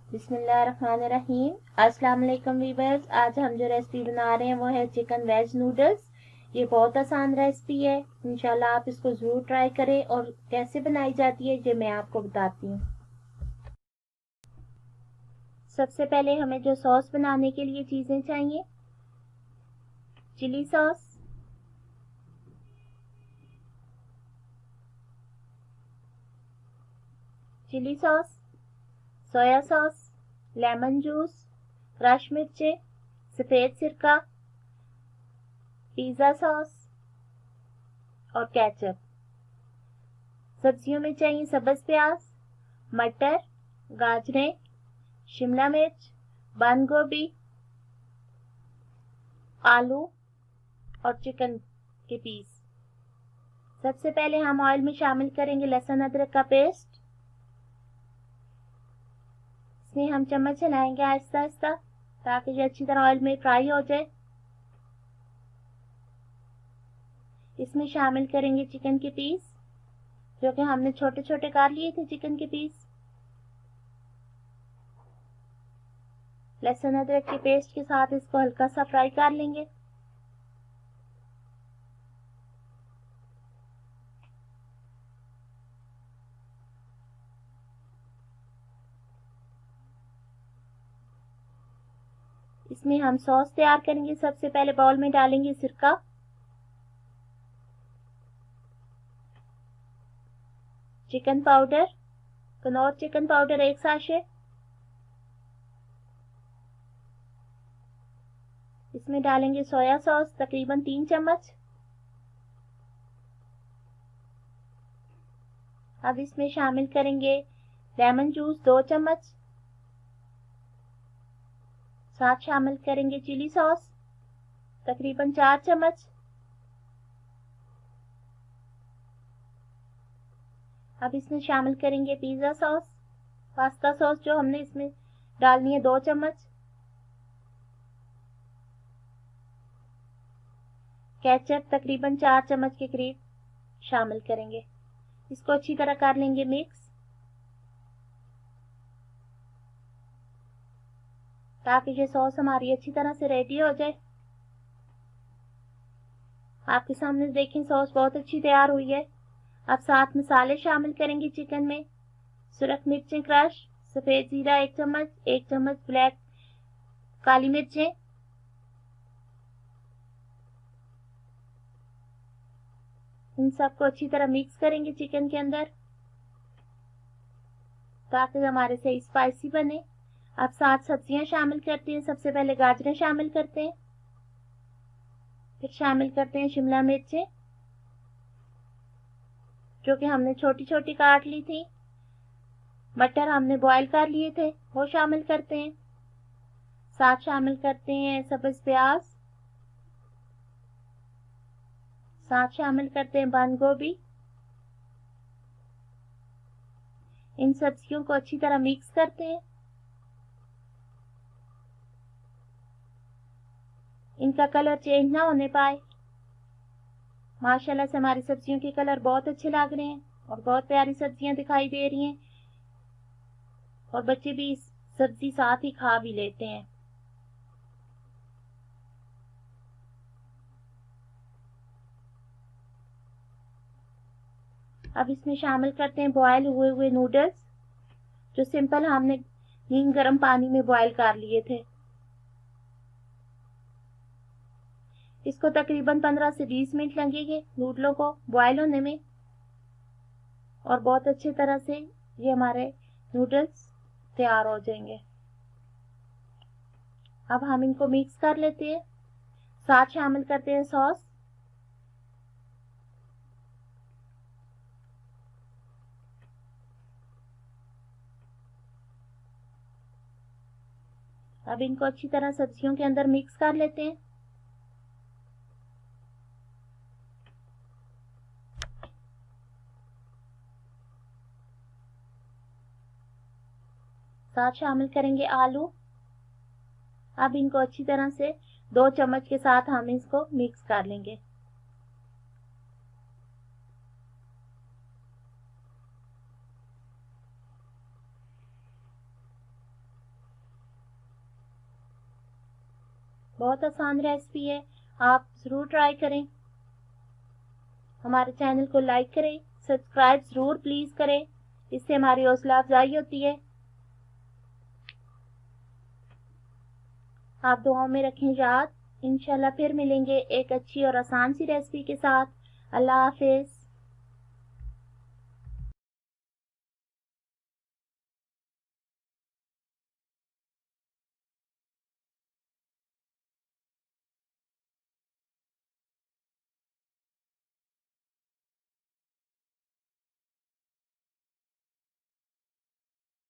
बिस्मिल्लाहिर्रहमानिर्रहीम। अस्सलाम वालेकुम वीवर्स। आज हम जो रेसिपी बना रहे हैं वो है चिकन वेज नूडल्स। ये बहुत आसान रेसिपी है, इंशाल्लाह आप इसको ज़रूर ट्राई करें। और कैसे बनाई जाती है ये मैं आपको बताती हूँ। सबसे पहले हमें जो सॉस बनाने के लिए चीज़ें चाहिए, chilli sauce, chilli sauce, soya sauce, lemon juice, crush मिर्चें, सफ़ेद सिरका, पिज़्ज़ा सॉस और केचप। सब्जियों में चाहिए सब्ज़ प्याज, मटर, गाजरें, शिमला मिर्च, बंद गोभी, आलू और चिकन के पीस। सबसे पहले हम ऑयल में शामिल करेंगे लहसुन अदरक का पेस्ट। इसमें हम चम्मच हिलाएंगे आहिस्ता आहिस्ता ताकि ये अच्छी तरह ऑयल में फ्राई हो जाए। इसमें शामिल करेंगे चिकन के पीस, जो कि हमने छोटे छोटे काट लिए थे चिकन के पीस। लहसुन अदरक के पेस्ट के साथ इसको हल्का सा फ्राई कर लेंगे। इसमें हम सॉस तैयार करेंगे। सबसे पहले बाउल में डालेंगे सिरका, chicken powder, Knorr chicken powder 1 sachet. इसमें डालेंगे सोया सॉस तकरीबन 3 चम्मच। अब इसमें शामिल करेंगे लेमन जूस 2 चम्मच। साथ शामिल करेंगे चिली सॉस तकरीबन 4 चम्मच। अब इसमें शामिल करेंगे पिज़्ज़ा सॉस, पास्ता सॉस जो हमने इसमें डालनी है 2 चम्मच। केचप तकरीबन 4 चम्मच के करीब शामिल करेंगे। इसको अच्छी तरह कर लेंगे मिक्स ताकि ये सॉस हमारी अच्छी तरह से रेडी हो जाए। आपके सामने देखें सॉस बहुत अच्छी तैयार हुई है। अब साथ मसाले शामिल करेंगे चिकन में। सुरख मिर्चें क्रश, सफ़ेद जीरा 1 चम्मच, 1 चम्मच ब्लैक काली मिर्चें, इन सबको अच्छी तरह मिक्स करेंगे चिकन के अंदर ताकि हमारे सही स्पाइसी बने। अब साथ सब्जियां शामिल करते हैं। सबसे पहले गाजरें शामिल करते हैं, फिर शामिल करते हैं शिमला मिर्चें जो कि हमने छोटी छोटी काट ली थी। मटर हमने बॉईल कर लिए थे, वो शामिल करते हैं। साथ शामिल करते हैं सब्ज़ प्याज, साथ शामिल करते हैं बंद गोभी। इन सब्जियों को अच्छी तरह मिक्स करते हैं। इनका कलर चेंज ना होने पाए। माशाल्लाह से हमारी सब्जियों के कलर बहुत अच्छे लग रहे हैं और बहुत प्यारी सब्जियां दिखाई दे रही हैं और बच्चे भी इस सब्जी साथ ही खा भी लेते हैं। अब इसमें शामिल करते हैं बॉयल हुए हुए नूडल्स जो सिंपल हमने नीम गर्म पानी में बॉयल कर लिए थे। इसको तकरीबन 15 से 20 मिनट लगेंगे नूडलों को बॉयल होने में और बहुत अच्छी तरह से ये हमारे नूडल्स तैयार हो जाएंगे। अब हम इनको मिक्स कर लेते हैं। साथ शामिल करते हैं सॉस, अब इनको अच्छी तरह सब्जियों के अंदर मिक्स कर लेते हैं। साथ शामिल करेंगे आलू। अब इनको अच्छी तरह से 2 चम्मच के साथ हम इसको मिक्स कर लेंगे। बहुत आसान रेसिपी है, आप ज़रूर ट्राई करें। हमारे चैनल को लाइक करें, सब्सक्राइब ज़रूर प्लीज़ करें, इससे हमारी हौसला अफजाई होती है। आप दुआओं में रखें याद। इंशाल्लाह फिर मिलेंगे एक अच्छी और आसान सी रेसिपी के साथ। अल्लाह हाफिज़।